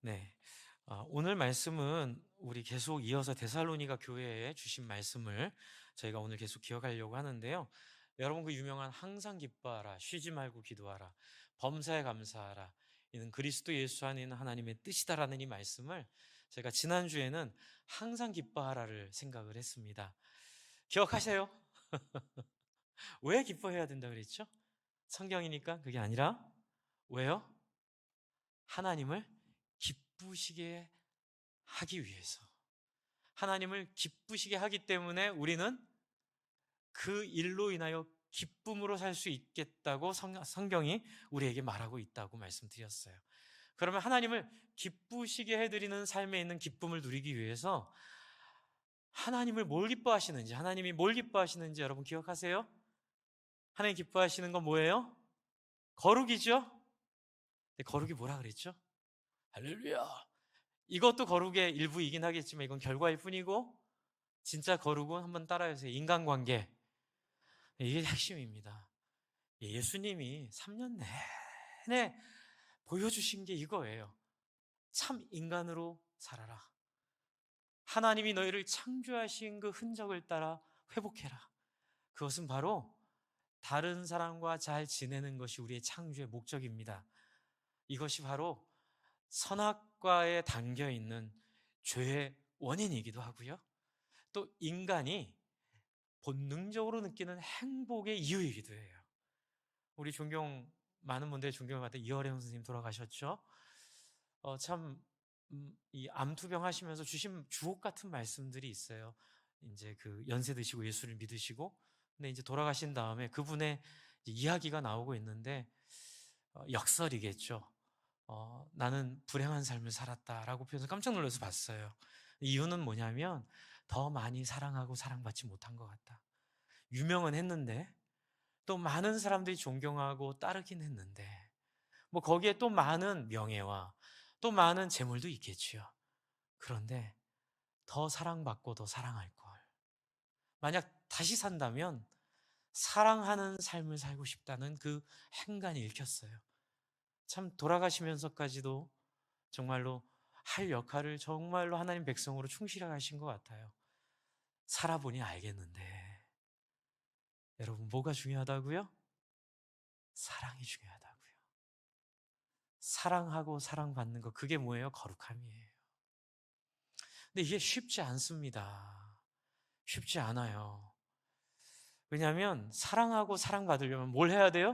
네. 오늘 말씀은 우리 계속 이어서 데살로니가 교회에 주신 말씀을 저희가 오늘 계속 기억하려고 하는데요. 여러분 그 유명한 항상 기뻐하라, 쉬지 말고 기도하라, 범사에 감사하라, 이는 그리스도 예수 안에 있는 하나님의 뜻이다라는 이 말씀을 제가 지난주에는 항상 기뻐하라를 생각을 했습니다. 기억하세요? 왜 기뻐해야 된다 그랬죠? 성경이니까 그게 아니라 왜요? 하나님을 기쁘시게 하기 위해서. 하나님을 기쁘시게 하기 때문에 우리는 그 일로 인하여 기쁨으로 살 수 있겠다고 성경이 우리에게 말하고 있다고 말씀드렸어요. 그러면 하나님을 기쁘시게 해드리는 삶에 있는 기쁨을 누리기 위해서 하나님을 뭘 기뻐하시는지, 하나님이 뭘 기뻐하시는지 여러분 기억하세요? 하나님 기뻐하시는 건 뭐예요? 거룩이죠? 근데 거룩이 뭐라 그랬죠? 할렐루야. 이것도 거룩의 일부이긴 하겠지만 이건 결과일 뿐이고, 진짜 거룩은 한번 따라해주세요. 인간관계. 이게 핵심입니다. 예수님이 3년 내내 보여주신 게 이거예요. 참 인간으로 살아라. 하나님이 너희를 창조하신 그 흔적을 따라 회복해라. 그것은 바로 다른 사람과 잘 지내는 것이 우리의 창조의 목적입니다. 이것이 바로 선악과에 담겨 있는 죄의 원인이기도 하고요. 또 인간이 본능적으로 느끼는 행복의 이유이기도 해요. 우리 많은 분들의 존경을 받던 이어령 선생님 돌아가셨죠? 참, 이 암투병 하시면서 주신 주옥 같은 말씀들이 있어요. 이제 그 연세 드시고 예수를 믿으시고, 근데 이제 돌아가신 다음에 그분의 이야기가 나오고 있는데, 역설이겠죠. 나는 불행한 삶을 살았다라고 표현해서 깜짝 놀라서 봤어요. 이유는 뭐냐면, 더 많이 사랑하고 사랑받지 못한 것 같다. 유명은 했는데, 또 많은 사람들이 존경하고 따르긴 했는데, 뭐 거기에 또 많은 명예와 또 많은 재물도 있겠지요. 그런데 더 사랑받고 더 사랑할 걸. 만약 다시 산다면 사랑하는 삶을 살고 싶다는 그 행간이 읽혔어요. 참 돌아가시면서까지도 정말로 할 역할을 정말로 하나님 백성으로 충실하게 하신 것 같아요. 살아보니 알겠는데, 여러분 뭐가 중요하다고요? 사랑이 중요하다고요. 사랑하고 사랑받는 거, 그게 뭐예요? 거룩함이에요. 근데 이게 쉽지 않습니다. 쉽지 않아요. 왜냐하면 사랑하고 사랑받으려면 뭘 해야 돼요?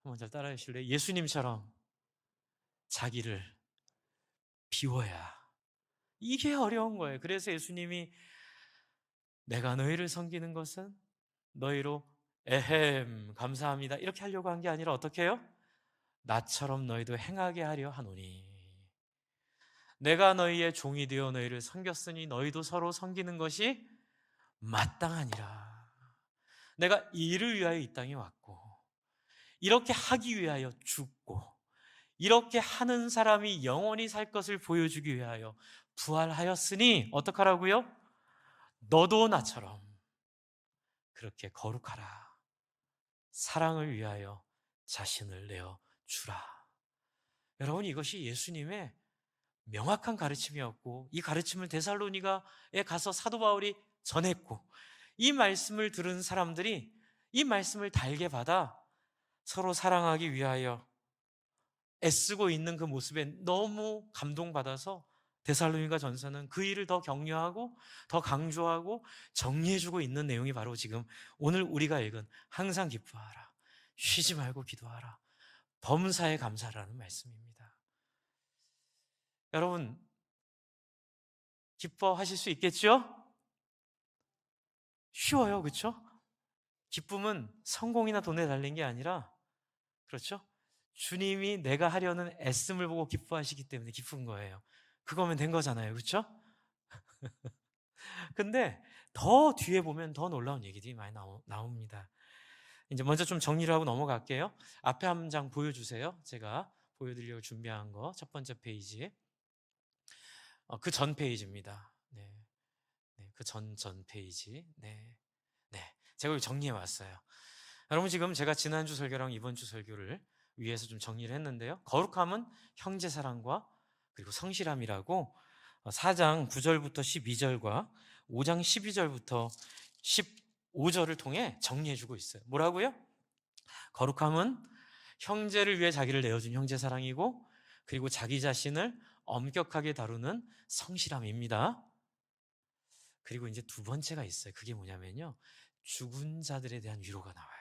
한번 잘 따라해 주실래요? 예수님처럼 자기를 비워야. 이게 어려운 거예요. 그래서 예수님이 내가 너희를 섬기는 것은 너희로 에헴 감사합니다 이렇게 하려고 한 게 아니라 어떻게 해요? 나처럼 너희도 행하게 하려 하노니. 내가 너희의 종이 되어 너희를 섬겼으니 너희도 서로 섬기는 것이 마땅하니라. 내가 이 일을 위하여 이 땅에 왔고, 이렇게 하기 위하여 죽고, 이렇게 하는 사람이 영원히 살 것을 보여주기 위하여 부활하였으니 어떡하라고요? 너도 나처럼 그렇게 거룩하라. 사랑을 위하여 자신을 내어 주라. 여러분, 이것이 예수님의 명확한 가르침이었고, 이 가르침을 데살로니가에 가서 사도 바울이 전했고, 이 말씀을 들은 사람들이 이 말씀을 달게 받아 서로 사랑하기 위하여 애쓰고 있는 그 모습에 너무 감동받아서 데살로니가 전서는 그 일을 더 격려하고 더 강조하고 정리해주고 있는 내용이 바로 지금 오늘 우리가 읽은 항상 기뻐하라, 쉬지 말고 기도하라, 범사에 감사라는 말씀입니다. 여러분 기뻐하실 수 있겠죠? 쉬워요, 그렇죠? 기쁨은 성공이나 돈에 달린 게 아니라, 그렇죠? 주님이 내가 하려는 애씀을 보고 기뻐하시기 때문에 기쁜 거예요. 그거면 된 거잖아요, 그렇죠? 근데 더 뒤에 보면 더 놀라운 얘기들이 많이 나옵니다. 이제 먼저 좀 정리를 하고 넘어갈게요. 앞에 한 장 보여주세요. 제가 보여드리려고 준비한 거 첫 번째 페이지. 그 전 페이지입니다. 네, 네, 그 전 페이지. 네, 네. 제가 정리해 왔어요. 여러분 지금 제가 지난주 설교랑 이번 주 설교를 위에서 좀 정리를 했는데요. 거룩함은 형제 사랑과 그리고 성실함이라고 4장 9절부터 12절과 5장 12절부터 15절을 통해 정리해주고 있어요. 뭐라고요? 거룩함은 형제를 위해 자기를 내어준 형제 사랑이고, 그리고 자기 자신을 엄격하게 다루는 성실함입니다. 그리고 이제 두 번째가 있어요. 그게 뭐냐면요, 죽은 자들에 대한 위로가 나와요.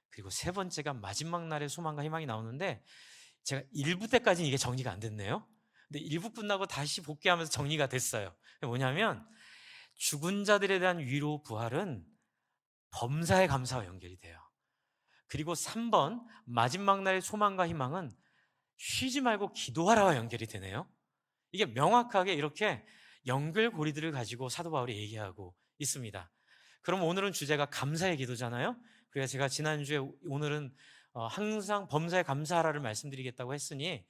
그리고 세 번째가 마지막 날의 소망과 희망이 나오는데, 제가 1부 때까지는 이게 정리가 안 됐네요. 근데 1부 끝나고 다시 복귀하면서 정리가 됐어요. 뭐냐면 죽은 자들에 대한 위로 부활은 범사에 감사와 연결이 돼요. 그리고 3번 마지막 날의 소망과 희망은 쉬지 말고 기도하라와 연결이 되네요. 이게 명확하게 이렇게 연결고리들을 가지고 사도 바울이 얘기하고 있습니다. 그럼 오늘은 주제가 감사의 기도잖아요. 그래서 제가 지난주에 오늘은 항상 범사에 감사하라를 말씀드리겠다고 했으니,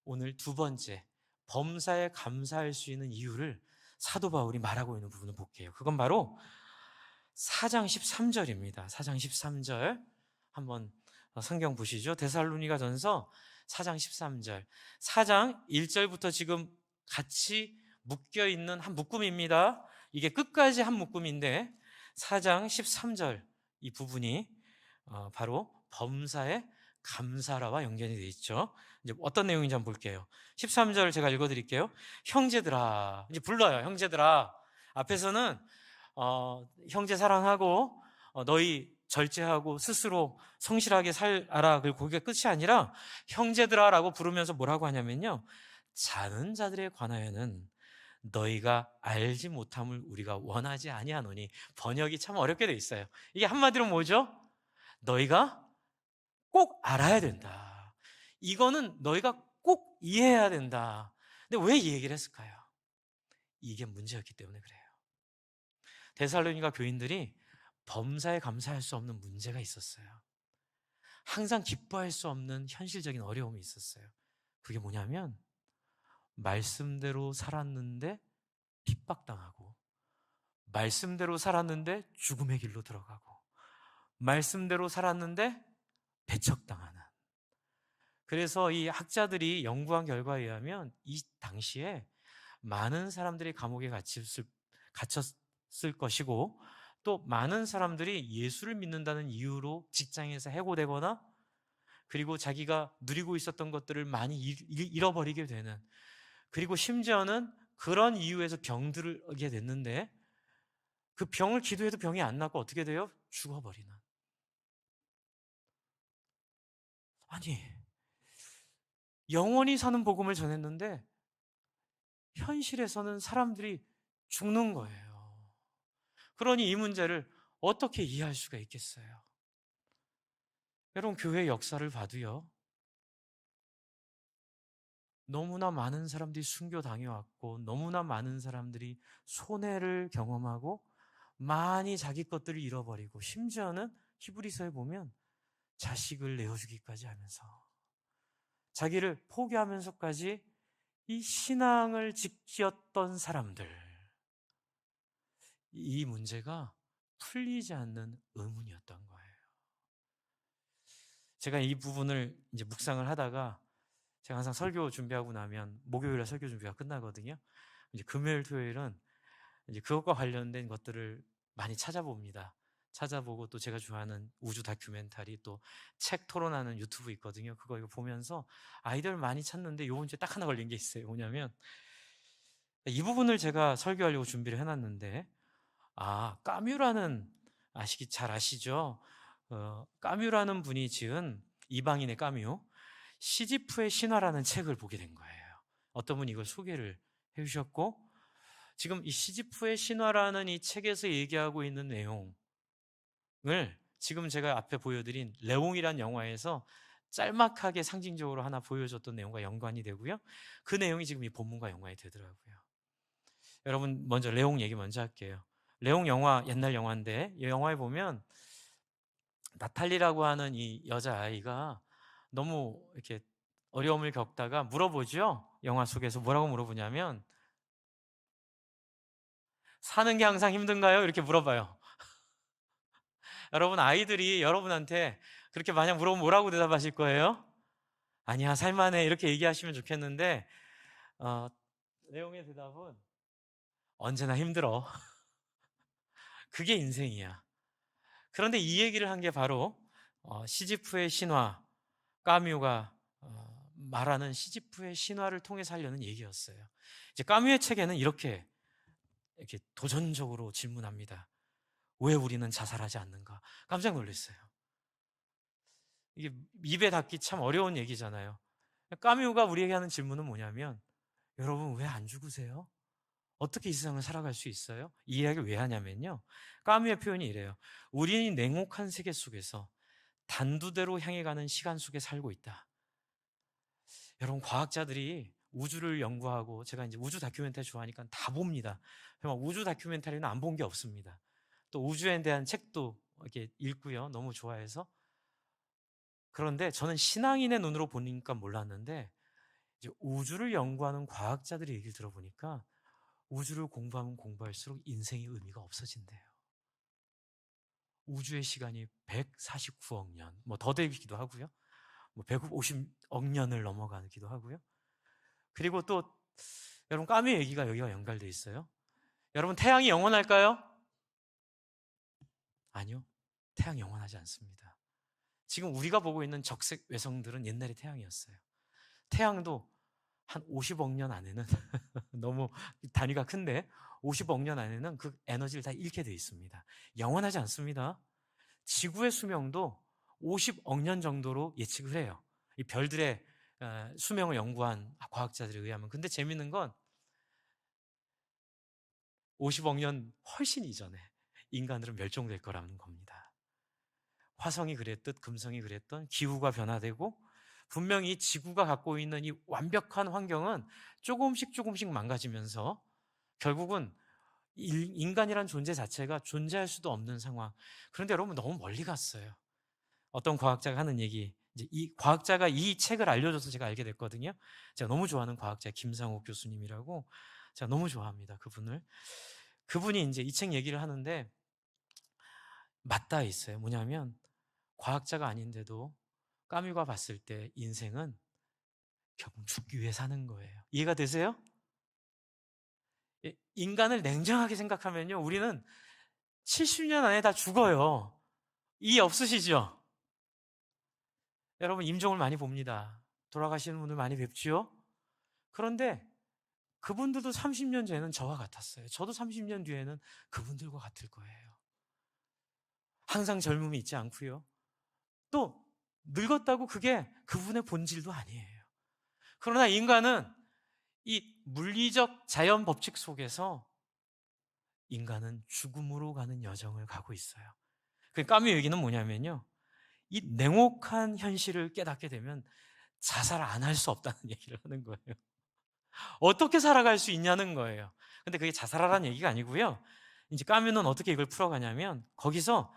오늘 두 번째 범사에 감사할 수 있는 이유를 사도 바울이 말하고 있는 부분을 볼게요. 그건 바로 4장 13절입니다. 4장 13절 한번 성경 보시죠. 데살로니가 전서 4장 13절. 4장 1절부터 지금 같이 묶여 있는 한 묶음입니다. 이게 끝까지 한 묶음인데 4장 13절 이 부분이 바로 범사에 감사라와 연결이 되어 있죠. 이제 어떤 내용인지 한번 볼게요. 13절 제가 읽어드릴게요. 형제들아, 이제 불러요. 형제들아. 앞에서는 형제 사랑하고 너희 절제하고 스스로 성실하게 살아라. 그리고 거기가 끝이 아니라 형제들아라고 부르면서 뭐라고 하냐면요, 자는 자들에 관하여는 너희가 알지 못함을 우리가 원하지 아니하노니. 번역이 참 어렵게 돼 있어요. 이게 한마디로 뭐죠? 너희가 꼭 알아야 된다. 이거는 너희가 꼭 이해해야 된다. 근데 왜 이 얘기를 했을까요? 이게 문제였기 때문에 그래요. 데살로니가 교인들이 범사에 감사할 수 없는 문제가 있었어요. 항상 기뻐할 수 없는 현실적인 어려움이 있었어요. 그게 뭐냐면 말씀대로 살았는데 핍박당하고, 말씀대로 살았는데 죽음의 길로 들어가고, 말씀대로 살았는데 배척당하는. 그래서 이 학자들이 연구한 결과에 의하면 이 당시에 많은 사람들이 감옥에 갇혔을 것이고, 또 많은 사람들이 예수를 믿는다는 이유로 직장에서 해고되거나, 그리고 자기가 누리고 있었던 것들을 많이 잃어버리게 되는, 그리고 심지어는 그런 이유에서 병들게 됐는데 그 병을 기도해도 병이 안 낫고 어떻게 돼요? 죽어버리는. 아니, 영원히 사는 복음을 전했는데 현실에서는 사람들이 죽는 거예요. 그러니 이 문제를 어떻게 이해할 수가 있겠어요? 여러분, 교회 역사를 봐도요, 너무나 많은 사람들이 순교당해왔고, 너무나 많은 사람들이 손해를 경험하고, 많이 자기 것들을 잃어버리고, 심지어는 히브리서에 보면 자식을 내어주기까지 하면서, 자기를 포기하면서까지 이 신앙을 지켰던 사람들, 이 문제가 풀리지 않는 의문이었던 거예요. 제가 이 부분을 이제 묵상을 하다가, 제가 항상 설교 준비하고 나면 목요일에 설교 준비가 끝나거든요. 이제 금요일, 토요일은 이제 그것과 관련된 것들을 많이 찾아봅니다. 찾아보고, 또 제가 좋아하는 우주 다큐멘터리, 또 책 토론하는 유튜브 있거든요. 그거 이거 보면서 아이디어를 많이 찾는데 이번 주에 딱 하나 걸린 게 있어요. 뭐냐면 이 부분을 제가 설교하려고 준비를 해놨는데, 까뮤라는, 잘 아시죠? 까뮤라는 분이 지은, 이방인의 까뮤, 시지프의 신화라는 책을 보게 된 거예요. 어떤 분이 이걸 소개를 해주셨고, 지금 이 시지프의 신화라는 이 책에서 얘기하고 있는 내용을 지금 제가 앞에 보여드린 레옹이란 영화에서 짤막하게 상징적으로 하나 보여줬던 내용과 연관이 되고요. 그 내용이 지금 이 본문과 연관이 되더라고요. 여러분, 먼저 레옹 얘기 먼저 할게요. 레옹 영화, 옛날 영화인데, 이 영화에 보면 나탈리라고 하는 이 여자아이가 너무 이렇게 어려움을 겪다가 물어보죠. 영화 속에서 뭐라고 물어보냐면, 사는 게 항상 힘든가요? 이렇게 물어봐요. 여러분, 아이들이 여러분한테 그렇게 만약 물어보면 뭐라고 대답하실 거예요? 아니야, 살만해. 이렇게 얘기하시면 좋겠는데, 어, 내용의 대답은 언제나 힘들어. 그게 인생이야. 그런데 이 얘기를 한 게 바로 시지프의 신화, 까뮤가 말하는 시지프의 신화를 통해서 하려는 얘기였어요. 이제 까뮤의 책에는 이렇게 도전적으로 질문합니다. 왜 우리는 자살하지 않는가? 깜짝 놀랐어요. 이게 입에 닿기 참 어려운 얘기잖아요. 까뮤가 우리에게 하는 질문은 뭐냐면, 여러분 왜 안 죽으세요? 어떻게 이 세상을 살아갈 수 있어요? 이 이야기를 왜 하냐면요. 까뮤의 표현이 이래요. 우리는 냉혹한 세계 속에서 단두대로 향해 가는 시간 속에 살고 있다. 여러분, 과학자들이 우주를 연구하고, 제가 이제 우주 다큐멘터리 좋아하니까 다 봅니다. 정말 우주 다큐멘터리는 안 본 게 없습니다. 또 우주에 대한 책도 이렇게 읽고요. 너무 좋아해서. 그런데 저는 신앙인의 눈으로 보니까 몰랐는데, 이제 우주를 연구하는 과학자들의 얘기를 들어보니까 우주를 공부하면 공부할수록 인생의 의미가 없어진대요. 우주의 시간이 149억 년, 뭐 더 되기도 하고요. 뭐 150억 년을 넘어가기도 하고요. 그리고 또 여러분, 까메 얘기가 여기가 연결돼 있어요. 여러분, 태양이 영원할까요? 아니요. 태양 영원하지 않습니다. 지금 우리가 보고 있는 적색 외성들은 옛날의 태양이었어요. 태양도 한 50억 년 안에는 너무 단위가 큰데 50억 년 안에는 그 에너지를 다 잃게 돼 있습니다. 영원하지 않습니다. 지구의 수명도 50억 년 정도로 예측을 해요. 이 별들의 수명을 연구한 과학자들에 의하면. 근데 재밌는 건 50억 년 훨씬 이전에 인간들은 멸종될 거라는 겁니다. 화성이 그랬듯 금성이 그랬던 기후가 변화되고, 분명히 지구가 갖고 있는 이 완벽한 환경은 조금씩 망가지면서 결국은 인간이란 존재 자체가 존재할 수도 없는 상황. 그런데 여러분, 너무 멀리 갔어요. 어떤 과학자가 하는 얘기, 이제 이 과학자가 이 책을 알려줘서 제가 알게 됐거든요. 제가 너무 좋아하는 과학자 김상욱 교수님이라고, 제가 너무 좋아합니다. 그분이 이제 이 책 얘기를 하는데 맞닿아 있어요. 뭐냐면, 과학자가 아닌데도 까뮤가 봤을 때 인생은 결국 죽기 위해 사는 거예요. 이해가 되세요? 인간을 냉정하게 생각하면요, 우리는 70년 안에 다 죽어요. 이해 없으시죠? 여러분, 임종을 많이 봅니다. 돌아가시는 분들 많이 뵙지요? 그런데 그분들도 30년 전에는 저와 같았어요. 저도 30년 뒤에는 그분들과 같을 거예요. 항상 젊음이 있지 않고요. 또 늙었다고 그게 그분의 본질도 아니에요. 그러나 인간은 이 물리적 자연 법칙 속에서 인간은 죽음으로 가는 여정을 가고 있어요. 그 까뮤 얘기는 뭐냐면요, 이 냉혹한 현실을 깨닫게 되면 자살 안 할 수 없다는 얘기를 하는 거예요. 어떻게 살아갈 수 있냐는 거예요. 근데 그게 자살하라는 얘기가 아니고요. 이제 까뮤는 어떻게 이걸 풀어가냐면, 거기서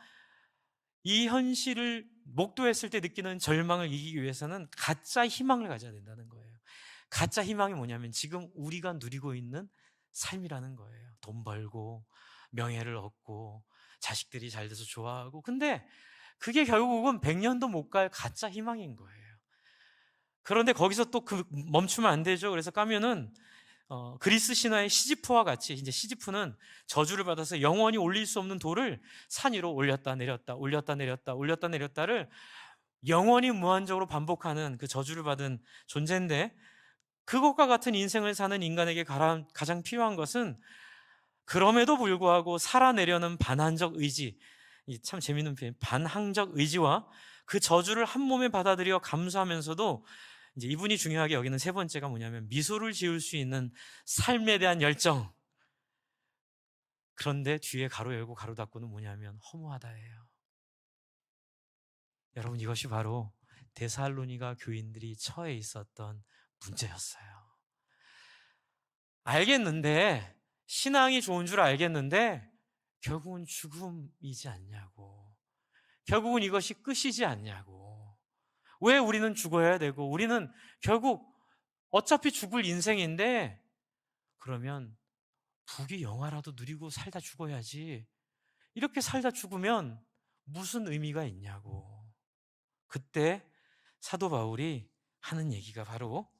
이 현실을 목도했을 때 느끼는 절망을 이기기 위해서는 가짜 희망을 가져야 된다는 거예요. 가짜 희망이 뭐냐면 지금 우리가 누리고 있는 삶이라는 거예요. 돈 벌고 명예를 얻고 자식들이 잘 돼서 좋아하고, 근데 그게 결국은 100년도 못 갈 가짜 희망인 거예요. 그런데 거기서 또 멈추면 안 되죠. 그래서 까뮤는 그리스 신화의 시지프와 같이, 이제 시지프는 저주를 받아서 영원히 올릴 수 없는 돌을 산 위로 올렸다 내렸다 올렸다 내렸다 올렸다 내렸다를 영원히 무한적으로 반복하는 그 저주를 받은 존재인데, 그것과 같은 인생을 사는 인간에게 가장 필요한 것은 그럼에도 불구하고 살아내려는 반항적 의지, 참 재밌는 표현, 반항적 의지와 그 저주를 한 몸에 받아들여 감수하면서도, 이제 이분이 중요하게 여기는 세 번째가 뭐냐면 미소를 지을 수 있는 삶에 대한 열정. 그런데 뒤에 가로 열고 가로 닫고는 뭐냐면 허무하다예요. 여러분, 이것이 바로 데살로니가 교인들이 처해 있었던 문제였어요. 알겠는데, 신앙이 좋은 줄 알겠는데 결국은 죽음이지 않냐고, 결국은 이것이 끝이지 않냐고, 왜 우리는 죽어야 되고, 우리는 결국 어차피 죽을 인생인데 그러면 부귀 영화라도 누리고 살다 죽어야지, 이렇게 살다 죽으면 무슨 의미가 있냐고. 그때 사도 바울이 하는 얘기가 바로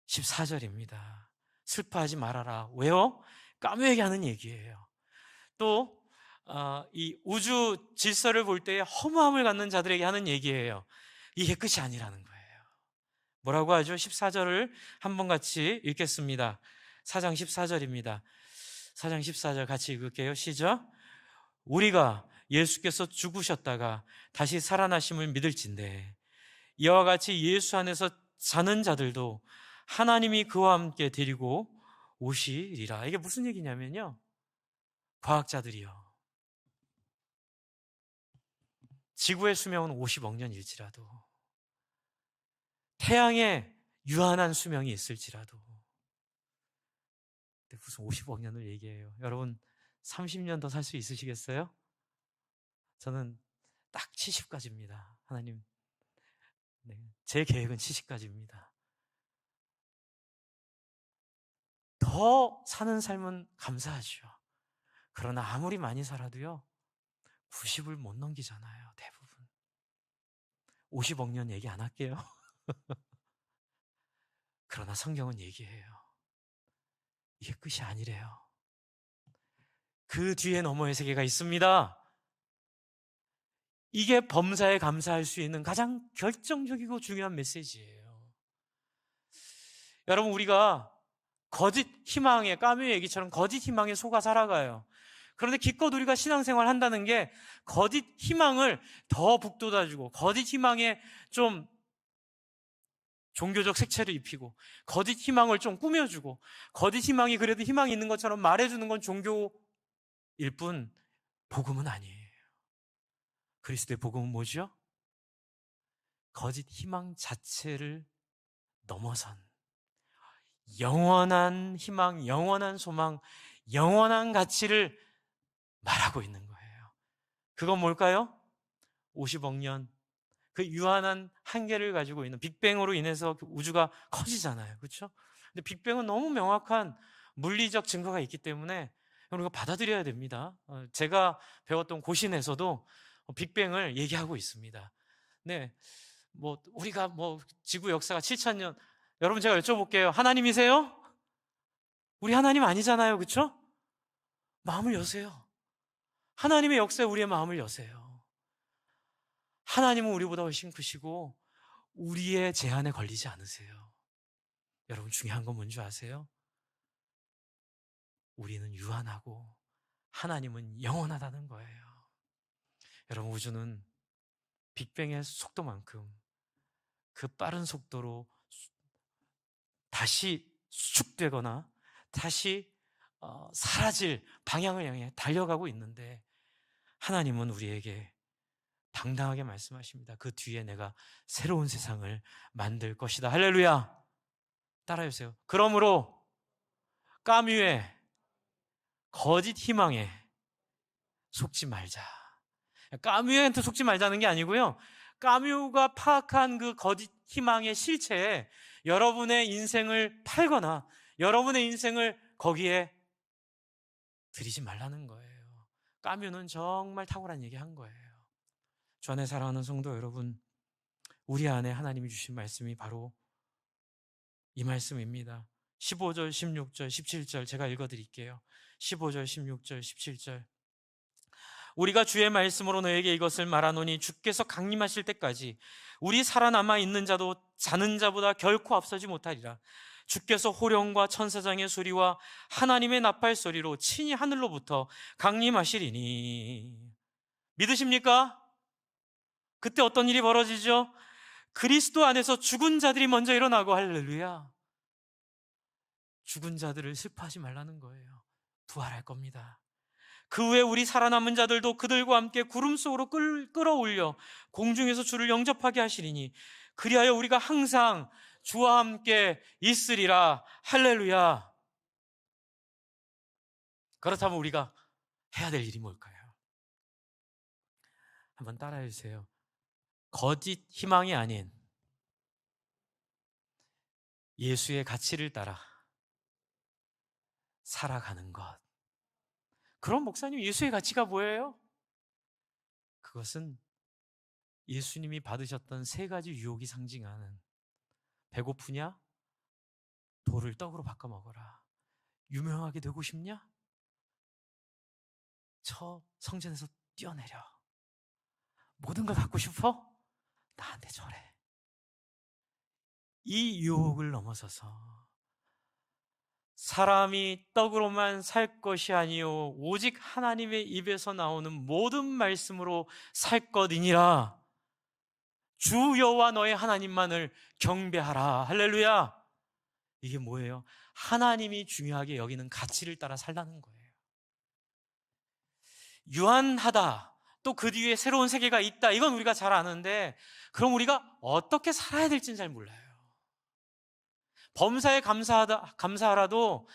14절입니다. 슬퍼하지 말아라. 왜요? 까뮤에게 하는 얘기예요. 또 이 우주 질서를 볼 때 허무함을 갖는 자들에게 하는 얘기예요. 이게 끝이 아니라는 거예요. 뭐라고 하죠? 14절을 한번 같이 읽겠습니다. 4장 14절입니다. 4장 14절 같이 읽을게요. 시작. 우리가 예수께서 죽으셨다가 다시 살아나심을 믿을진대 이와 같이 예수 안에서 사는 자들도 하나님이 그와 함께 데리고 오시리라. 이게 무슨 얘기냐면요, 과학자들이요, 지구의 수명은 50억 년일지라도, 태양에 유한한 수명이 있을지라도, 무슨 50억 년을 얘기해요. 여러분 30년 더 살 수 있으시겠어요? 저는 딱 70까지입니다. 하나님, 네, 제 계획은 70까지입니다. 더 사는 삶은 감사하죠. 그러나 아무리 많이 살아도요, 90을 못 넘기잖아요, 대부분. 50억 년 얘기 안 할게요. 그러나 성경은 얘기해요. 이게 끝이 아니래요. 그 뒤에 너머의 세계가 있습니다. 이게 범사에 감사할 수 있는 가장 결정적이고 중요한 메시지예요. 여러분, 우리가 거짓 희망에, 까뮤의 얘기처럼 거짓 희망에 속아 살아가요. 그런데 기껏 우리가 신앙생활 한다는 게 거짓 희망을 더 북돋아주고, 거짓 희망에 좀 종교적 색채를 입히고, 거짓 희망을 좀 꾸며주고, 거짓 희망이 그래도 희망이 있는 것처럼 말해주는 건 종교일 뿐 복음은 아니에요. 그리스도의 복음은 뭐죠? 거짓 희망 자체를 넘어선 영원한 희망, 영원한 소망, 영원한 가치를 말하고 있는 거예요. 그건 뭘까요? 50억 년, 그 유한한 한계를 가지고 있는 빅뱅으로 인해서 우주가 커지잖아요. 그렇죠? 근데 빅뱅은 너무 명확한 물리적 증거가 있기 때문에 우리가 받아들여야 됩니다. 제가 배웠던 고신에서도 빅뱅을 얘기하고 있습니다. 네, 뭐 우리가 뭐 지구 역사가 7,000년, 여러분 제가 여쭤볼게요. 하나님이세요? 우리 하나님 아니잖아요. 그렇죠? 마음을 여세요. 하나님의 역사에 우리의 마음을 여세요. 하나님은 우리보다 훨씬 크시고 우리의 제한에 걸리지 않으세요. 여러분, 중요한 건 뭔지 아세요? 우리는 유한하고 하나님은 영원하다는 거예요. 여러분, 우주는 빅뱅의 속도만큼 그 빠른 속도로 다시 수축되거나 다시 사라질 방향을 향해 달려가고 있는데, 하나님은 우리에게 당당하게 말씀하십니다. 그 뒤에 내가 새로운 세상을 만들 것이다. 할렐루야. 따라해주세요. 그러므로 까뮤의 거짓 희망에 속지 말자. 까뮤한테 속지 말자는 게 아니고요, 까뮤가 파악한 그 거짓 희망의 실체에 여러분의 인생을 팔거나 여러분의 인생을 거기에 들이지 말라는 거예요. 까뮤는 정말 탁월한 얘기 한 거예요. 주 안에 사랑하는 성도 여러분, 우리 안에 하나님이 주신 말씀이 바로 이 말씀입니다. 15절, 16절, 17절 제가 읽어드릴게요. 15절, 16절, 17절. 우리가 주의 말씀으로 너에게 이것을 말하노니 주께서 강림하실 때까지 우리 살아남아 있는 자도 자는 자보다 결코 앞서지 못하리라. 주께서 호령과 천사장의 소리와 하나님의 나팔 소리로 친히 하늘로부터 강림하시리니. 믿으십니까? 그때 어떤 일이 벌어지죠? 그리스도 안에서 죽은 자들이 먼저 일어나고, 할렐루야. 죽은 자들을 슬퍼하지 말라는 거예요. 부활할 겁니다. 그 후에 우리 살아남은 자들도 그들과 함께 구름 속으로 끌어올려 공중에서 주를 영접하게 하시리니 그리하여 우리가 항상 주와 함께 있으리라. 할렐루야. 그렇다면 우리가 해야 될 일이 뭘까요? 한번 따라해 주세요. 거짓 희망이 아닌 예수의 가치를 따라 살아가는 것. 그럼 목사님, 예수의 가치가 뭐예요? 그것은 예수님이 받으셨던 세 가지 유혹이 상징하는 배고프냐? 돌을 떡으로 바꿔 먹어라. 유명하게 되고 싶냐? 저 성전에서 뛰어내려. 모든 걸 갖고 싶어? 나한테 절해. 이 유혹을 넘어서서 사람이 떡으로만 살 것이 아니요 오직 하나님의 입에서 나오는 모든 말씀으로 살 것이니라. 주 여호와 너의 하나님만을 경배하라. 할렐루야. 이게 뭐예요? 하나님이 중요하게 여기는 가치를 따라 살라는 거예요. 유한하다. 또 그 뒤에 새로운 세계가 있다. 이건 우리가 잘 아는데 그럼 우리가 어떻게 살아야 될지는 잘 몰라요. 범사에 감사하라도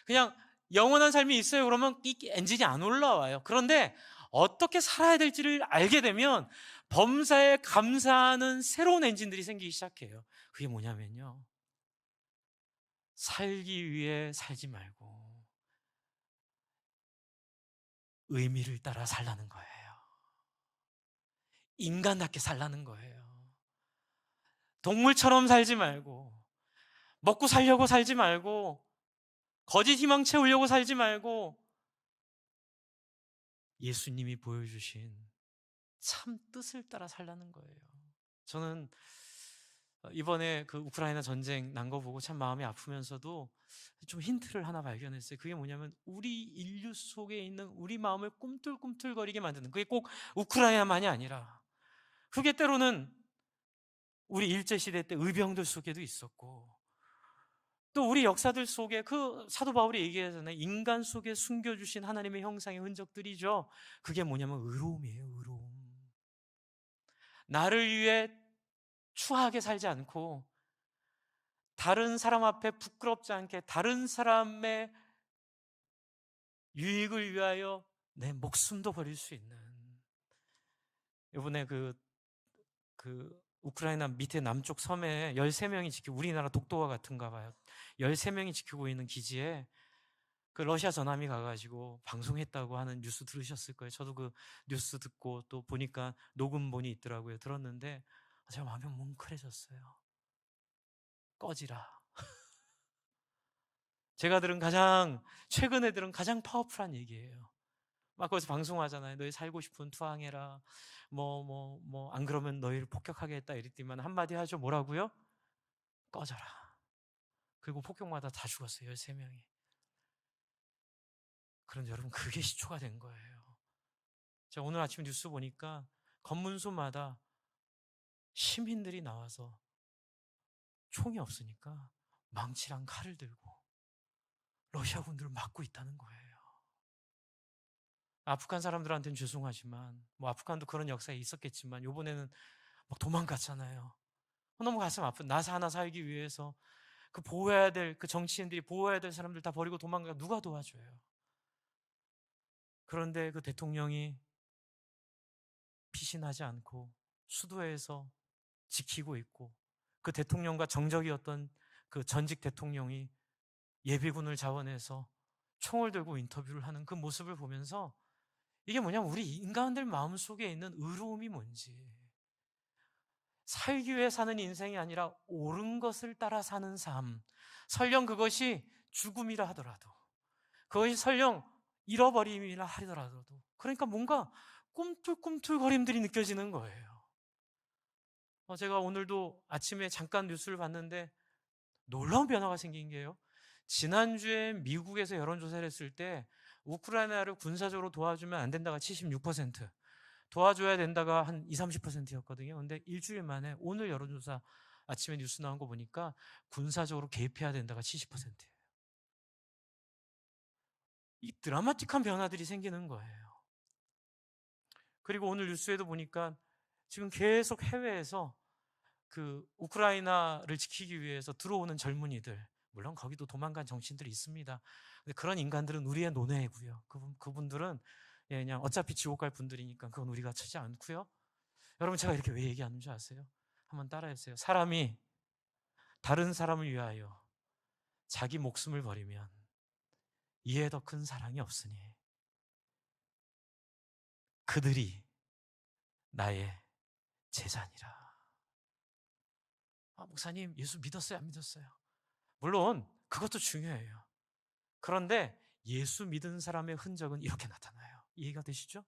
그냥 영원한 삶이 있어요. 그러면 이 엔진이 안 올라와요. 그런데 어떻게 살아야 될지를 알게 되면 범사에 감사하는 새로운 엔진들이 생기기 시작해요. 그게 뭐냐면요. 살기 위해 살지 말고 의미를 따라 살라는 거예요. 인간답게 살라는 거예요. 동물처럼 살지 말고 먹고 살려고 살지 말고 거짓 희망 채우려고 살지 말고 예수님이 보여주신 참 뜻을 따라 살라는 거예요. 저는 이번에 그 우크라이나 전쟁 난 거 보고 참 마음이 아프면서도 좀 힌트를 하나 발견했어요. 그게 뭐냐면 우리 인류 속에 있는 우리 마음을 꿈틀꿈틀거리게 만드는, 그게 꼭 우크라이나만이 아니라 그게 때로는 우리 일제시대 때 의병들 속에도 있었고 또 우리 역사들 속에 그 사도 바울이 얘기하잖아요. 인간 속에 숨겨주신 하나님의 형상의 흔적들이죠. 그게 뭐냐면 의로움이에요. 의로움. 나를 위해 추하게 살지 않고 다른 사람 앞에 부끄럽지 않게 다른 사람의 유익을 위하여 내 목숨도 버릴 수 있는, 이번에 우크라이나 밑에 남쪽 섬에 13명이 지키고, 우리나라 독도와 같은가 봐요. 13명이 지키고 있는 기지에 그 러시아 전함이 가가지고 방송했다고 하는 뉴스 들으셨을 거예요. 저도 그 뉴스 듣고 또 보니까 녹음본이 있더라고요. 들었는데 제가 마음이 뭉클해졌어요. 꺼지라. 제가 최근에 들은 가장 파워풀한 얘기예요. 막 거기서 방송하잖아요. 너희 살고 싶은 투항해라. 안 그러면 너희를 폭격하겠다 이랬더니만 한마디 하죠. 뭐라고요? 꺼져라. 그리고 폭격마다 다 죽었어요. 13명이. 그런데 여러분, 그게 시초가 된 거예요. 제가 오늘 아침 뉴스 보니까 검문소마다 시민들이 나와서 총이 없으니까 망치랑 칼을 들고 러시아 군들을 막고 있다는 거예요. 아프간 사람들한테는 죄송하지만 아프간도 그런 역사에 있었겠지만 요번에는 막 도망갔잖아요. 너무 가슴 아픈, 나 하나 살기 위해서 보호해야 될 그 정치인들이 보호해야 될 사람들 다 버리고 도망가. 누가 도와줘요? 그런데 그 대통령이 피신하지 않고 수도에서 지키고 있고, 그 대통령과 정적이었던 그 전직 대통령이 예비군을 자원해서 총을 들고 인터뷰를 하는 그 모습을 보면서 이게 뭐냐면 우리 인간들 마음속에 있는 의로움이 뭔지, 살기 위해 사는 인생이 아니라 옳은 것을 따라 사는 삶, 설령 그것이 죽음이라 하더라도, 그것이 설령 잃어버림이라 하더라도, 그러니까 뭔가 꿈틀꿈틀거림들이 느껴지는 거예요. 제가 오늘도 아침에 잠깐 뉴스를 봤는데 놀라운 변화가 생긴 게요. 지난주에 미국에서 여론조사를 했을 때 우크라이나를 군사적으로 도와주면 안 된다가 76%, 도와줘야 된다가 한 20, 30%였거든요. 근데 일주일 만에 오늘 여론조사 아침에 뉴스 나온 거 보니까 군사적으로 개입해야 된다가 70%예요. 이 드라마틱한 변화들이 생기는 거예요. 그리고 오늘 뉴스에도 보니까 지금 계속 해외에서 그 우크라이나를 지키기 위해서 들어오는 젊은이들, 물론 거기도 도망간 정치인들이 있습니다. 근데 그런 인간들은 우리의 논외고요. 그분들은 그냥 어차피 지옥 갈 분들이니까 그건 우리가 치지 않고요. 여러분, 제가 이렇게 왜 얘기하는 줄 아세요? 한번 따라해보세요. 사람이 다른 사람을 위하여 자기 목숨을 버리면 이에 더 큰 사랑이 없으니 그들이 나의 제자니라. 목사님, 예수 믿었어요, 안 믿었어요? 물론 그것도 중요해요. 그런데 예수 믿은 사람의 흔적은 이렇게 나타나요. 이해가 되시죠?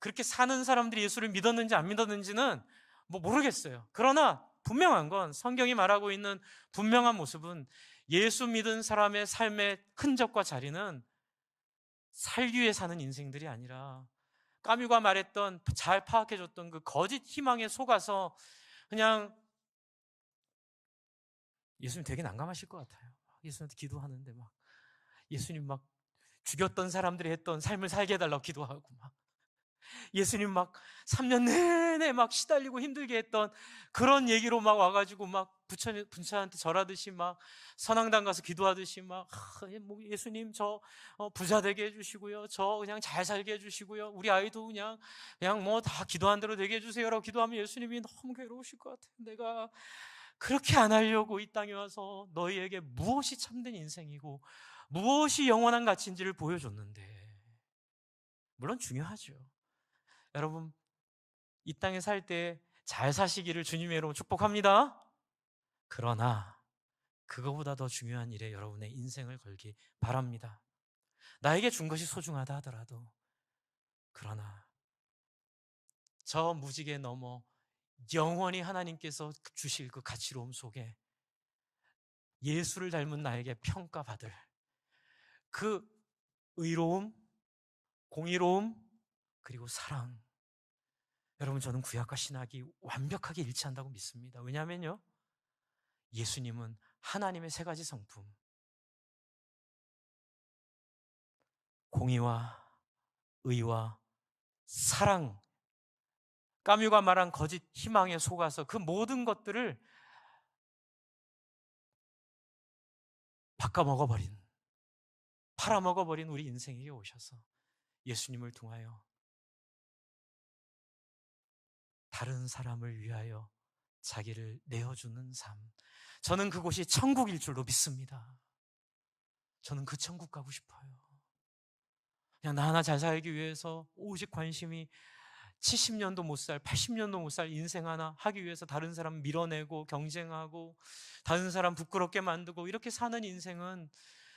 그렇게 사는 사람들이 예수를 믿었는지 안 믿었는지는 모르겠어요. 그러나 분명한 건, 성경이 말하고 있는 분명한 모습은, 예수 믿은 사람의 삶의 흔적과 자리는 살기 위해 사는 인생들이 아니라, 까뮤가 말했던, 잘 파악해줬던 그 거짓 희망에 속아서 그냥, 예수님 되게 난감하실 것 같아요. 예수님한테 기도하는데 예수님 죽였던 사람들이 했던 삶을 살게 해달라고 기도하고, 예수님 3년 내내 시달리고 힘들게 했던 그런 얘기로 와가지고 부처한테 절하듯이 선앙당 가서 기도하듯이 예수님 저 부자 되게 해주시고요, 저 그냥 잘 살게 해주시고요, 우리 아이도 그냥 다 기도한 대로 되게 해주세요라고 기도하면 예수님이 너무 괴로우실 것 같아요. 내가 그렇게 안 하려고 이 땅에 와서 너희에게 무엇이 참된 인생이고 무엇이 영원한 가치인지를 보여줬는데. 물론 중요하죠. 여러분, 이 땅에 살 때 잘 사시기를 주님의 이름으로 축복합니다. 그러나 그거보다 더 중요한 일에 여러분의 인생을 걸기 바랍니다. 나에게 준 것이 소중하다 하더라도, 그러나 저 무지개 넘어 영원히 하나님께서 주실 그 가치로움 속에 예수를 닮은 나에게 평가받을 그 의로움, 공의로움, 그리고 사랑, 여러분, 저는 구약과 신약이 완벽하게 일치한다고 믿습니다. 왜냐하면요, 예수님은 하나님의 세 가지 성품, 공의와 의와 사랑, 까뮤가 말한 거짓 희망에 속아서 그 모든 것들을 바꿔먹어버린, 팔아먹어버린 우리 인생에게 오셔서 예수님을 통하여 다른 사람을 위하여 자기를 내어주는 삶, 저는 그곳이 천국일 줄로 믿습니다. 저는 그 천국 가고 싶어요. 그냥 나 하나 잘 살기 위해서 오직 관심이 70년도 못 살, 80년도 못 살 인생 하나 하기 위해서 다른 사람 밀어내고 경쟁하고 다른 사람 부끄럽게 만들고 이렇게 사는 인생은,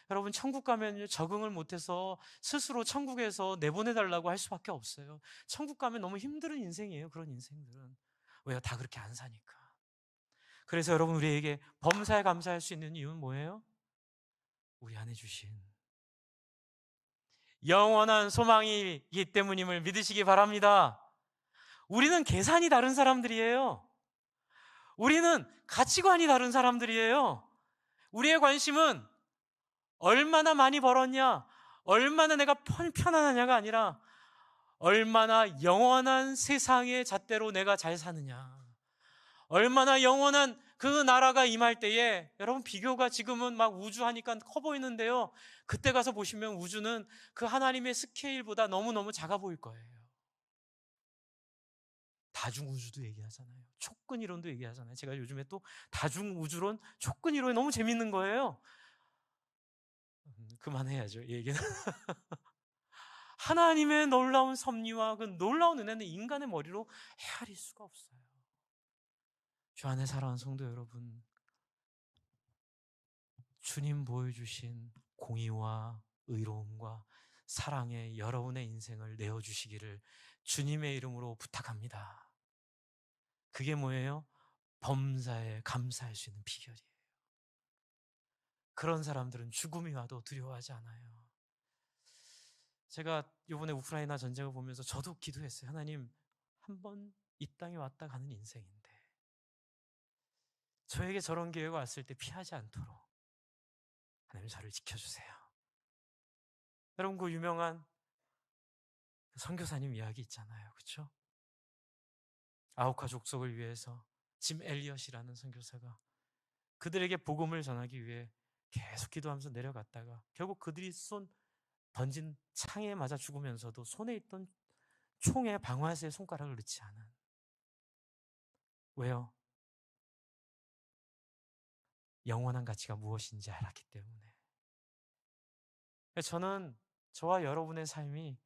여러분, 천국 가면 적응을 못해서 스스로 천국에서 내보내달라고 할 수밖에 없어요. 천국 가면 너무 힘든 인생이에요. 그런 인생들은. 왜요? 다 그렇게 안 사니까. 그래서 여러분, 우리에게 범사에 감사할 수 있는 이유는 뭐예요? 우리 안에 주신 영원한 소망이 있기 때문임을 믿으시기 바랍니다. 우리는 계산이 다른 사람들이에요. 우리는 가치관이 다른 사람들이에요. 우리의 관심은 얼마나 많이 벌었냐, 얼마나 내가 편안하냐가 아니라 얼마나 영원한 세상의 잣대로 내가 잘 사느냐, 얼마나 영원한 그 나라가 임할 때에, 여러분, 비교가 지금은 우주 하니까 커 보이는데요, 그때 가서 보시면 우주는 그 하나님의 스케일보다 너무너무 작아 보일 거예요. 다중우주도 얘기하잖아요. 촉근이론도 얘기하잖아요. 제가 요즘에 또 다중우주론, 촉근이론이 너무 재밌는 거예요. 그만해야죠, 이 얘기는. 하나님의 놀라운 섭리와 그 놀라운 은혜는 인간의 머리로 헤아릴 수가 없어요. 주 안에 사랑하는 성도 여러분, 주님 보여주신 공의와 의로움과 사랑에 여러분의 인생을 내어주시기를 주님의 이름으로 부탁합니다. 그게 뭐예요? 범사에 감사할 수 있는 비결이에요. 그런 사람들은 죽음이 와도 두려워하지 않아요. 제가 이번에 우크라이나 전쟁을 보면서 저도 기도했어요. 하나님, 한번 이 땅에 왔다 가는 인생인데 저에게 저런 기회가 왔을 때 피하지 않도록 하나님 저를 지켜주세요. 여러분, 그 유명한 선교사님 이야기 있잖아요. 그렇죠? 아우카 족속을 위해서 짐 엘리엇이라는 선교사가 그들에게 복음을 전하기 위해 계속 기도하면서 내려갔다가 결국 그들이 던진 창에 맞아 죽으면서도 손에 있던 총에 방아쇠 손가락을 넣지 않은. 왜요? 영원한 가치가 무엇인지 알았기 때문에. 저는 저와 여러분의 삶이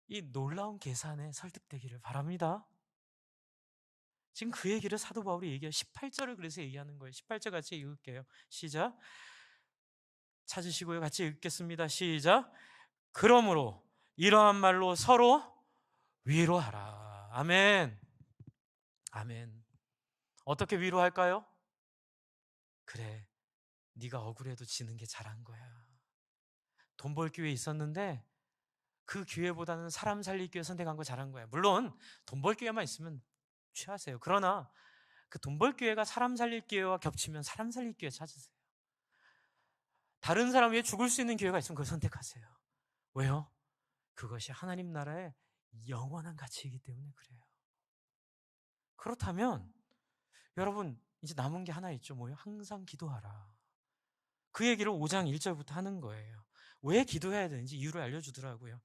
이 놀라운 계산에 설득되기를 바랍니다. 지금 그 얘기를 사도 바울이 얘기해요. 18절을 그래서 얘기하는 거예요. 18절 같이 읽을게요. 시작. 찾으시고요. 같이 읽겠습니다. 시작. 그러므로 이러한 말로 서로 위로하라. 아멘. 아멘. 어떻게 위로할까요? 그래, 네가 억울해도 지는 게 잘한 거야. 돈 벌 기회 있었는데 그 기회보다는 사람 살릴 기회 선택한 거 잘한 거야. 물론 돈 벌 기회만 있으면 취하세요. 그러나 그 돈 벌 기회가 사람 살릴 기회와 겹치면 사람 살릴 기회 찾으세요. 다른 사람 위해 죽을 수 있는 기회가 있으면 그걸 선택하세요. 왜요? 그것이 하나님 나라의 영원한 가치이기 때문에 그래요. 그렇다면 여러분 이제 남은 게 하나 있죠. 뭐예요? 항상 기도하라. 그 얘기를 5장 1절부터 하는 거예요. 왜 기도해야 되는지 이유를 알려주더라고요.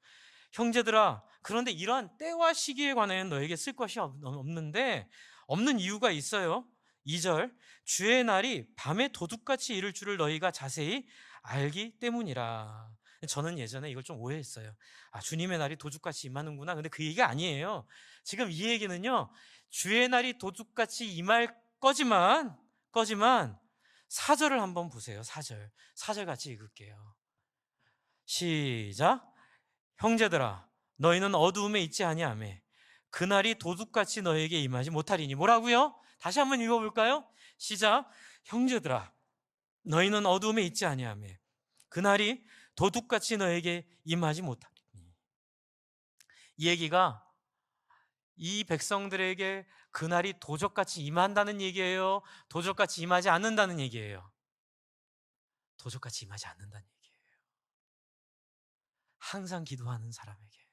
형제들아, 그런데 이러한 때와 시기에 관하여 너에게 쓸 것이 없는데 없는 이유가 있어요. 2절, 주의 날이 밤에 도둑같이 이를 줄을 너희가 자세히 알기 때문이라. 저는 예전에 이걸 좀 오해했어요. 아, 주님의 날이 도둑같이 임하는구나. 근데 그 얘기가 아니에요. 지금 이 얘기는요, 주의 날이 도둑같이 임할 거지만 4절을 한번 보세요. 4절 같이 읽을게요. 시작. 형제들아, 너희는 어두움에 있지 아니하며 그날이 도둑같이 너에게 임하지 못하리니. 뭐라고요? 다시 한번 읽어볼까요? 시작. 형제들아, 너희는 어두움에 있지 아니하며 그날이 도둑같이 너에게 임하지 못하리니. 이 얘기가 이 백성들에게 그날이 도적같이 임한다는 얘기예요? 도적같이 임하지 않는다는 얘기예요? 도적같이 임하지 않는다는 얘기예요. 항상 기도하는 사람에게,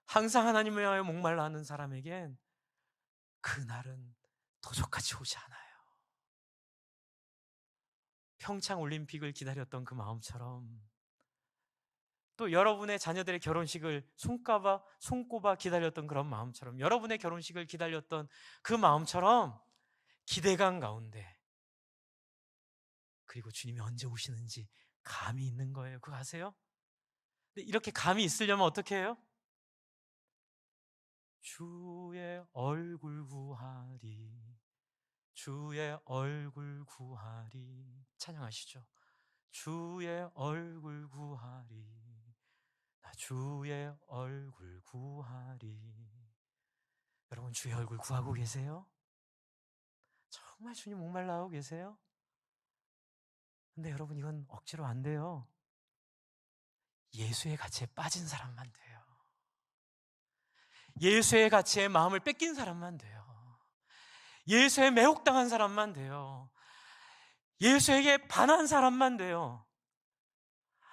항상 하나님을 위하여 목말라 하는 사람에겐 그날은 도적같이 오지 않아요. 평창 올림픽을 기다렸던 그 마음처럼, 또 여러분의 자녀들의 결혼식을 손꼽아 기다렸던 그런 마음처럼, 여러분의 결혼식을 기다렸던 그 마음처럼 기대감 가운데, 그리고 주님이 언제 오시는지 감이 있는 거예요. 그거 아세요? 근데 이렇게 감이 있으려면 어떻게 해요? 주의 얼굴 구하리, 주의 얼굴 구하리. 찬양하시죠. 주의 얼굴 구하리, 나 주의 얼굴 구하리. 여러분 주의 얼굴 구하고 계세요? 정말 주님 목말라 하고 계세요? 근데 여러분 이건 억지로 안 돼요. 예수의 가치에 빠진 사람만 돼요. 예수의 가치에 마음을 뺏긴 사람만 돼요. 예수에 매혹당한 사람만 돼요. 예수에게 반한 사람만 돼요.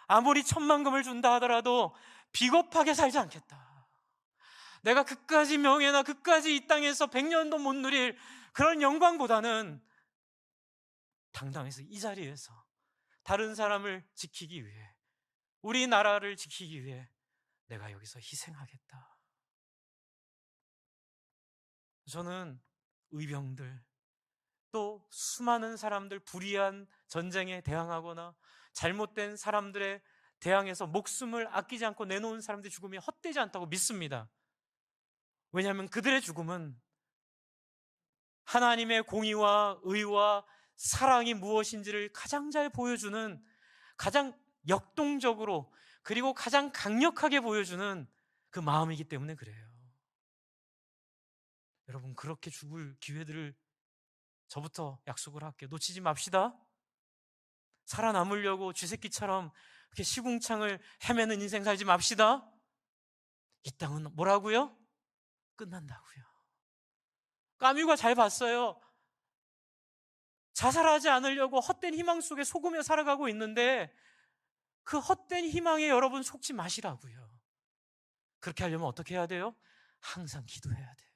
아무리 천만금을 준다 하더라도 비겁하게 살지 않겠다. 내가 그까지 명예나 그까지 이 땅에서 100년도 못 누릴 그런 영광보다는 당당해서 이 자리에서 다른 사람을 지키기 위해, 우리나라를 지키기 위해 내가 여기서 희생하겠다. 저는 의병들, 또 수많은 사람들, 불의한 전쟁에 대항하거나 잘못된 사람들에 대항해서 목숨을 아끼지 않고 내놓은 사람들의 죽음이 헛되지 않다고 믿습니다. 왜냐하면 그들의 죽음은 하나님의 공의와 의와 사랑이 무엇인지를 가장 잘 보여주는, 가장 역동적으로 그리고 가장 강력하게 보여주는 그 마음이기 때문에 그래요. 여러분 그렇게 죽을 기회들을 저부터 약속을 할게요. 놓치지 맙시다. 살아남으려고 쥐새끼처럼 그렇게 시궁창을 헤매는 인생 살지 맙시다. 이 땅은 뭐라고요? 끝난다고요. 까뮤가 잘 봤어요. 자살하지 않으려고 헛된 희망 속에 속으며 살아가고 있는데 그 헛된 희망에 여러분 속지 마시라고요. 그렇게 하려면 어떻게 해야 돼요? 항상 기도해야 돼요.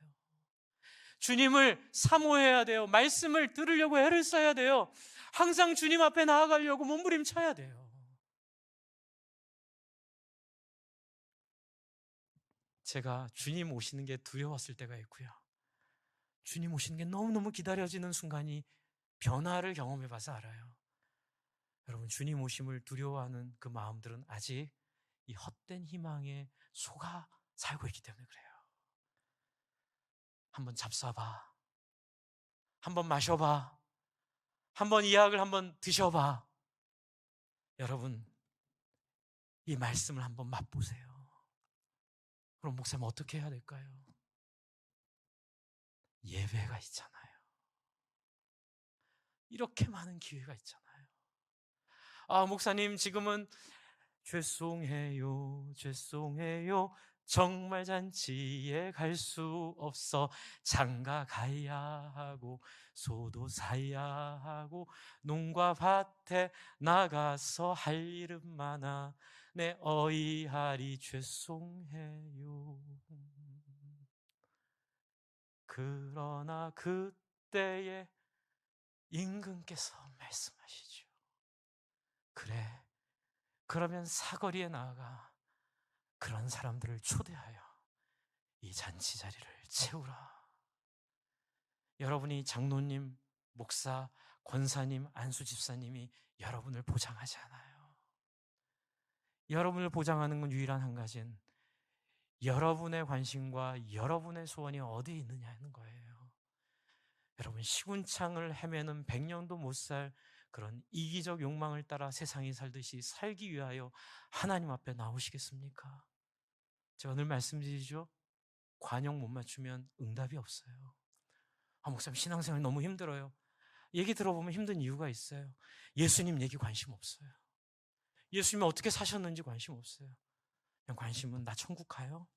주님을 사모해야 돼요. 말씀을 들으려고 애를 써야 돼요. 항상 주님 앞에 나아가려고 몸부림쳐야 돼요. 제가 주님 오시는 게 두려웠을 때가 있고요. 주님 오시는 게 너무너무 기다려지는 순간이 변화를 경험해 봐서 알아요. 여러분 주님 오심을 두려워하는 그 마음들은 아직 이 헛된 희망에 속아 살고 있기 때문에 그래요. 한번 잡숴봐. 한번 마셔봐. 한번 이 약을 한번 드셔봐. 여러분, 이 말씀을 한번 맛보세요. 그럼 목사님 어떻게 해야 될까요? 예배가 있잖아요. 이렇게 많은 기회가 있잖아요. 아, 목사님 지금은 죄송해요, 죄송해요. 정말 잔치에 갈 수 없어. 장가 가야 하고 소도 사야 하고 농과 밭에 나가서 할 일은 많아. 내 어이하리 죄송해요. 그러나 그때에 임금께서 말씀하시죠. 그래, 그러면 사거리에 나아가 그런 사람들을 초대하여 이 잔치 자리를 채우라. 여러분이 장로님, 목사, 권사님, 안수 집사님이 여러분을 보장하지 않아요. 여러분을 보장하는 건 유일한 한 가지는 여러분의 관심과 여러분의 소원이 어디에 있느냐 하는 거예요. 여러분, 시궁창을 헤매는 100년도 못 살 그런 이기적 욕망을 따라 세상이 살듯이 살기 위하여 하나님 앞에 나오시겠습니까? 제가 늘 말씀드리죠. 관용 못 맞추면 응답이 없어요. 아, 목사님 신앙생활 너무 힘들어요. 얘기 들어보면 힘든 이유가 있어요. 예수님 얘기 관심 없어요. 예수님이 어떻게 사셨는지 관심 없어요. 그냥 관심은 나 천국 가요?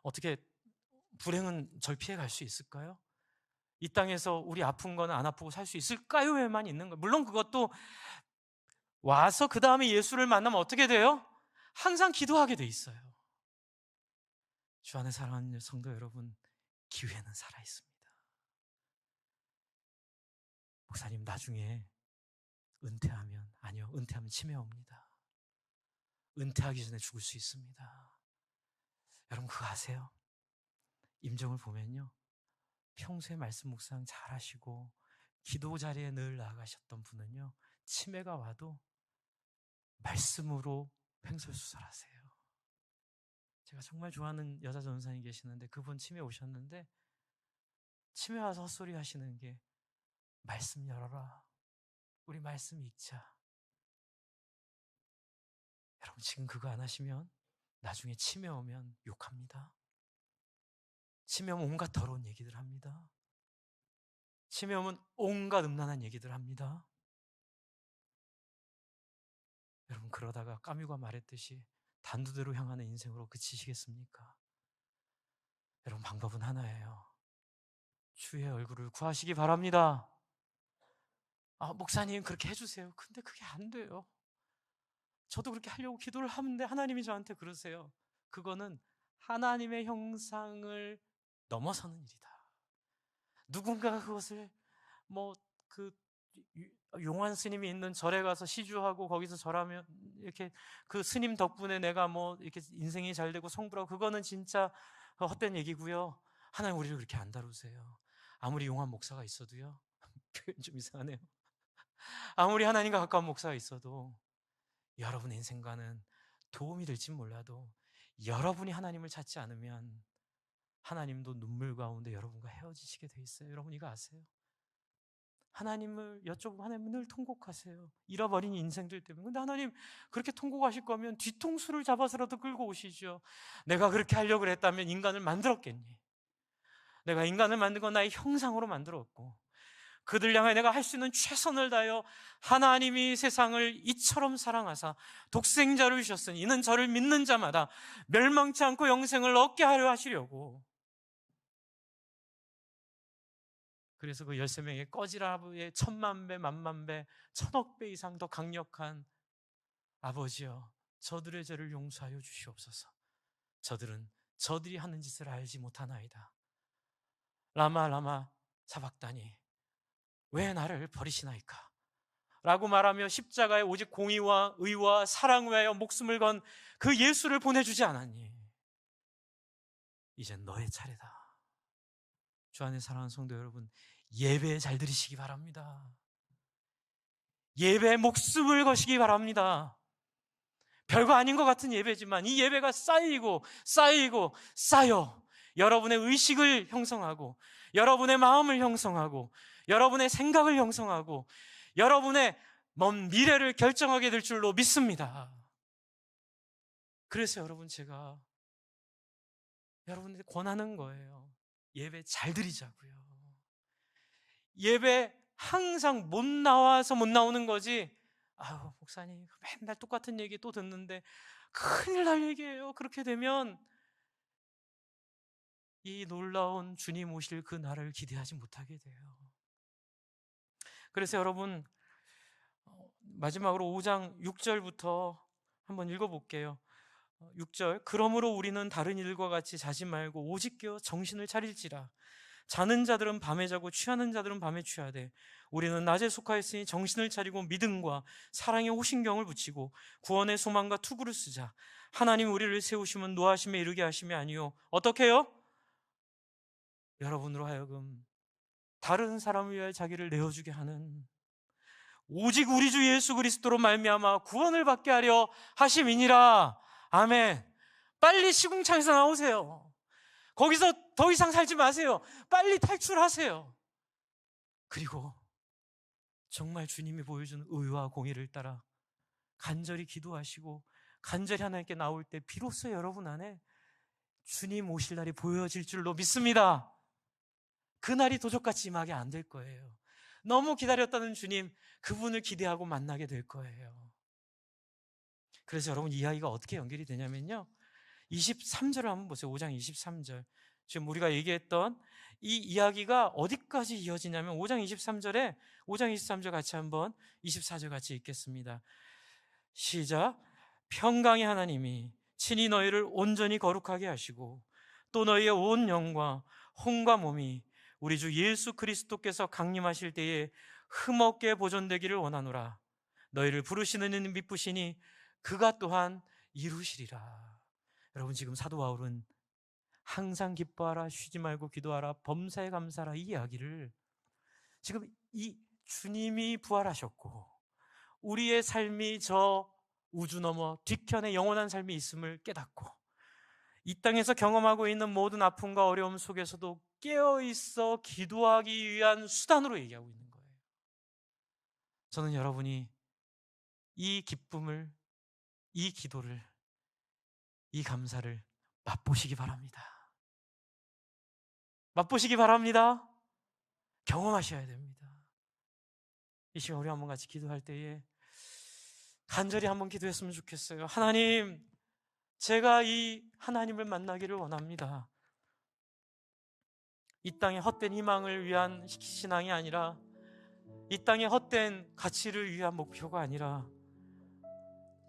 어떻게 불행은 절 피해 갈 수 있을까요? 이 땅에서 우리 아픈 거는 안 아프고 살 수 있을까요?에만 있는 거예요. 물론 그것도 와서 그 다음에 예수를 만나면 어떻게 돼요? 항상 기도하게 돼 있어요. 주 안에 사랑하는 성도 여러분, 기회는 살아 있습니다. 목사님 나중에 은퇴하면, 아니요, 은퇴하면 치매 옵니다. 은퇴하기 전에 죽을 수 있습니다. 여러분 그거 아세요? 임종을 보면요, 평소에 말씀 묵상 잘 하시고 기도 자리에 늘 나아가셨던 분은요, 치매가 와도 말씀으로 횡설수설하세요. 제가 정말 좋아하는 여자 전사님 계시는데 그분 치매 오셨는데 치매 와서 헛소리 하시는 게 말씀 열어라. 우리 말씀 읽자. 여러분 지금 그거 안 하시면 나중에 치매 오면 욕합니다. 치매 오면 온갖 더러운 얘기들 합니다. 치매 오면 온갖 음란한 얘기들 합니다. 여러분 그러다가 까뮤가 말했듯이 단두대로 향하는 인생으로 그치시겠습니까? 여러분 방법은 하나예요. 주의 얼굴을 구하시기 바랍니다. 아, 목사님 그렇게 해주세요. 근데 그게 안 돼요. 저도 그렇게 하려고 기도를 하는데 하나님이 저한테 그러세요. 그거는 하나님의 형상을 넘어서는 일이다. 누군가가 그것을 그 용환 스님이 있는 절에 가서 시주하고 거기서 절하면 이렇게 그 스님 덕분에 내가 이렇게 인생이 잘 되고 성불하고, 그거는 진짜 헛된 얘기고요. 하나님 우리를 그렇게 안 다루세요. 아무리 용한 목사가 있어도요. 표현 좀 이상하네요. 아무리 하나님과 가까운 목사가 있어도 여러분의 인생과는 도움이 될진 몰라도 여러분이 하나님을 찾지 않으면 하나님도 눈물 가운데 여러분과 헤어지시게 돼 있어요. 여러분 이거 아세요? 하나님을 여쭤보면 하나님은 늘 통곡하세요. 잃어버린 인생들 때문에. 근데 하나님 그렇게 통곡하실 거면 뒤통수를 잡아서라도 끌고 오시죠. 내가 그렇게 하려고 그랬다면 인간을 만들었겠니? 내가 인간을 만든 건 나의 형상으로 만들었고 그들 향해 내가 할 수 있는 최선을 다하여 하나님이 세상을 이처럼 사랑하사 독생자를 주셨으니 이는 저를 믿는 자마다 멸망치 않고 영생을 얻게 하려 하시려고. 그래서 그 13명의 꺼지라브의 10,000배, 10,000배, 1,000억 배 이상 더 강력한 아버지여 저들의 죄를 용서하여 주시옵소서. 저들은 저들이 하는 짓을 알지 못하나이다. 라마 라마 사박다니 왜 나를 버리시나이까? 라고 말하며 십자가에 오직 공의와 의와 사랑을 위하여 목숨을 건 그 예수를 보내주지 않았니? 이젠 너의 차례다. 주 안에 사랑하는 성도 여러분, 예배 잘 들으시기 바랍니다. 예배에 목숨을 거시기 바랍니다. 별거 아닌 것 같은 예배지만 이 예배가 쌓이고 쌓이고 쌓여 여러분의 의식을 형성하고 여러분의 마음을 형성하고 여러분의 생각을 형성하고 여러분의 먼 미래를 결정하게 될 줄로 믿습니다. 그래서 여러분, 제가 여러분에게 권하는 거예요. 예배 잘 드리자고요. 예배 항상 못 나와서 못 나오는 거지, 아유 목사님 맨날 똑같은 얘기 또 듣는데, 큰일 날 얘기예요. 그렇게 되면 이 놀라운 주님 오실 그 날을 기대하지 못하게 돼요. 그래서 여러분, 마지막으로 5장 6절부터 한번 읽어볼게요. 6절, 그러므로 우리는 다른 일과 같이 자지 말고 오직 깨어 정신을 차릴지라. 자는 자들은 밤에 자고 취하는 자들은 밤에 취하되 우리는 낮에 속하였으니 정신을 차리고 믿음과 사랑의 호신경을 붙이고 구원의 소망과 투구를 쓰자. 하나님 우리를 세우시면 노하심에 이르게 하심이 아니요 어떻게 해요? 여러분으로 하여금 다른 사람을 위하여 자기를 내어주게 하는, 오직 우리 주 예수 그리스도로 말미암아 구원을 받게 하려 하심이니라. 아멘. 빨리 시궁창에서 나오세요. 거기서 더 이상 살지 마세요. 빨리 탈출하세요. 그리고 정말 주님이 보여준 의와 공의를 따라 간절히 기도하시고 간절히 하나님께 나올 때 비로소 여러분 안에 주님 오실 날이 보여질 줄로 믿습니다. 그날이 도적같이 임하게 안 될 거예요. 너무 기다렸다는 주님, 그분을 기대하고 만나게 될 거예요. 그래서 여러분, 이야기가 어떻게 연결이 되냐면요, 23절을 한번 보세요. 5장 23절. 지금 우리가 얘기했던 이 이야기가 어디까지 이어지냐면 5장 23절에 5장 23절 같이 한번 24절 같이 읽겠습니다. 시작. 평강의 하나님이 친히 너희를 온전히 거룩하게 하시고 또 너희의 온 영과 혼과 몸이 우리 주 예수 그리스도께서 강림하실 때에 흠없게 보존되기를 원하노라. 너희를 부르시는 이는 미쁘시니 그가 또한 이루시리라. 여러분, 지금 사도 바울은 항상 기뻐하라, 쉬지 말고 기도하라, 범사에 감사하라, 이 이야기를 지금 이 주님이 부활하셨고 우리의 삶이 저 우주 너머 뒤편에 영원한 삶이 있음을 깨닫고 이 땅에서 경험하고 있는 모든 아픔과 어려움 속에서도 깨어있어 기도하기 위한 수단으로 얘기하고 있는 거예요. 저는 여러분이 이 기쁨을, 이 기도를, 이 감사를 맛보시기 바랍니다. 맛보시기 바랍니다. 경험하셔야 됩니다. 이 시간 우리 한번 같이 기도할 때에 간절히 한번 기도했으면 좋겠어요. 하나님, 제가 이 하나님을 만나기를 원합니다. 이 땅의 헛된 희망을 위한 신앙이 아니라, 이 땅의 헛된 가치를 위한 목표가 아니라,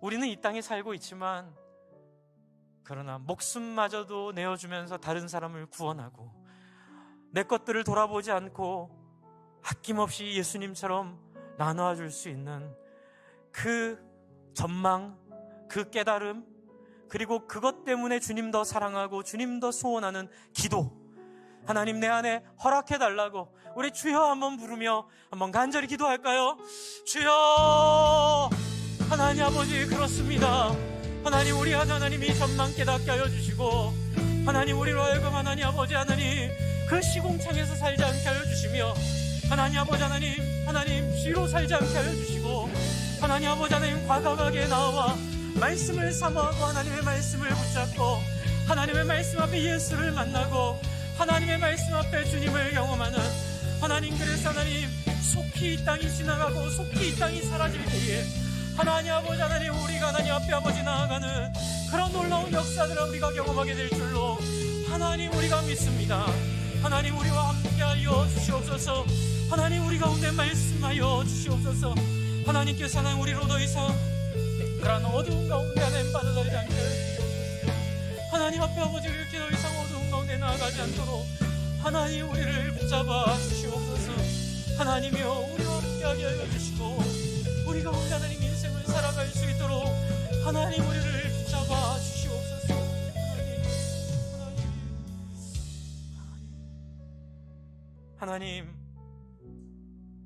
우리는 이 땅에 살고 있지만 그러나 목숨마저도 내어주면서 다른 사람을 구원하고 내 것들을 돌아보지 않고 아낌없이 예수님처럼 나눠줄 수 있는 그 전망, 그 깨달음, 그리고 그것 때문에 주님 더 사랑하고 주님 더 소원하는 기도, 하나님 내 안에 허락해달라고 우리 주여 한번 부르며 한번 간절히 기도할까요? 주여, 하나님 아버지, 그렇습니다. 하나님, 우리 하나님이 전망 깨닫게 하여 주시고 하나님 우리로 하여금 하나님 아버지 하나님 그 시공창에서 살지 않게 하여 주시며 하나님 아버지 하나님 쥐로 살지 않게 하여 주시고 하나님 아버지 하나님 과감하게 나와 말씀을 사모하고 하나님의 말씀을 붙잡고 하나님의 말씀 앞에 예수를 만나고 하나님의 말씀 앞에 주님을 경험하는 하나님, 그래서 하나님 속히 이 땅이 지나가고 속히 이 땅이 사라질 때에 하나님 아버지 하나님 우리가 하나님 앞에 아버지 나아가는 그런 놀라운 역사들을 우리가 경험하게 될 줄로 하나님 우리가 믿습니다. 하나님 우리와 함께하여 주시옵소서. 하나님 우리 가운데 말씀하여 주시옵소서. 하나님께서 하나님 우리로 더 이상 그런 어두운 가운데 하나님 빠져들지 않게 하여 주시옵소서. 하나님 앞에 아버지 이렇게 더 이상 어두운 가운데 나아가지 않도록 하나님 우리를 붙잡아 주시옵소서. 하나님이여 우리와 함께하게 하여 주시고 우리 가운데 하나님 인생을 살아갈 수 있도록 하나님 우리를 붙잡아 주시옵소서. 하나님,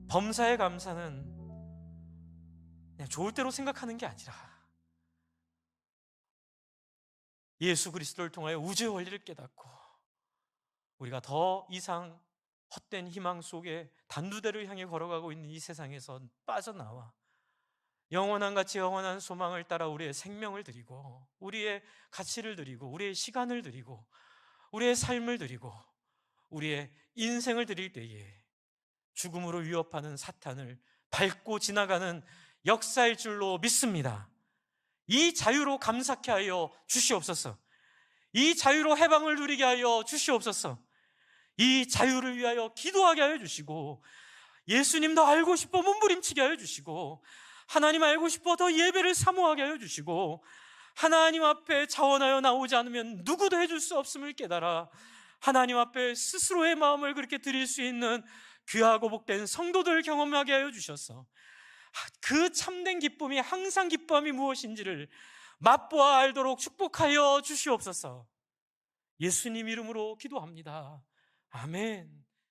범사에 감사는 그냥 좋을 대로 생각하는 게 아니라 예수 그리스도를 통하여 우주의 원리를 깨닫고 우리가 더 이상 헛된 희망 속에 단두대를 향해 걸어가고 있는 이 세상에서 빠져나와 영원한 가치, 영원한 소망을 따라 우리의 생명을 드리고 우리의 가치를 드리고 우리의 시간을 드리고 우리의 삶을 드리고 우리의 인생을 드릴 때에 죽음으로 위협하는 사탄을 밟고 지나가는 역사일 줄로 믿습니다. 이 자유로 감사케 하여 주시옵소서. 이 자유로 해방을 누리게 하여 주시옵소서. 이 자유를 위하여 기도하게 하여 주시고 예수님 더 알고 싶어 몸부림치게 하여 주시고 하나님 알고 싶어 더 예배를 사모하게 하여 주시고 하나님 앞에 자원하여 나오지 않으면 누구도 해줄 수 없음을 깨달아 하나님 앞에 스스로의 마음을 그렇게 드릴 수 있는 귀하고 복된 성도들 경험하게 하여 주셔서 그 참된 기쁨이 항상 기쁨이 무엇인지를 맛보아 알도록 축복하여 주시옵소서. 예수님 이름으로 기도합니다. 아멘.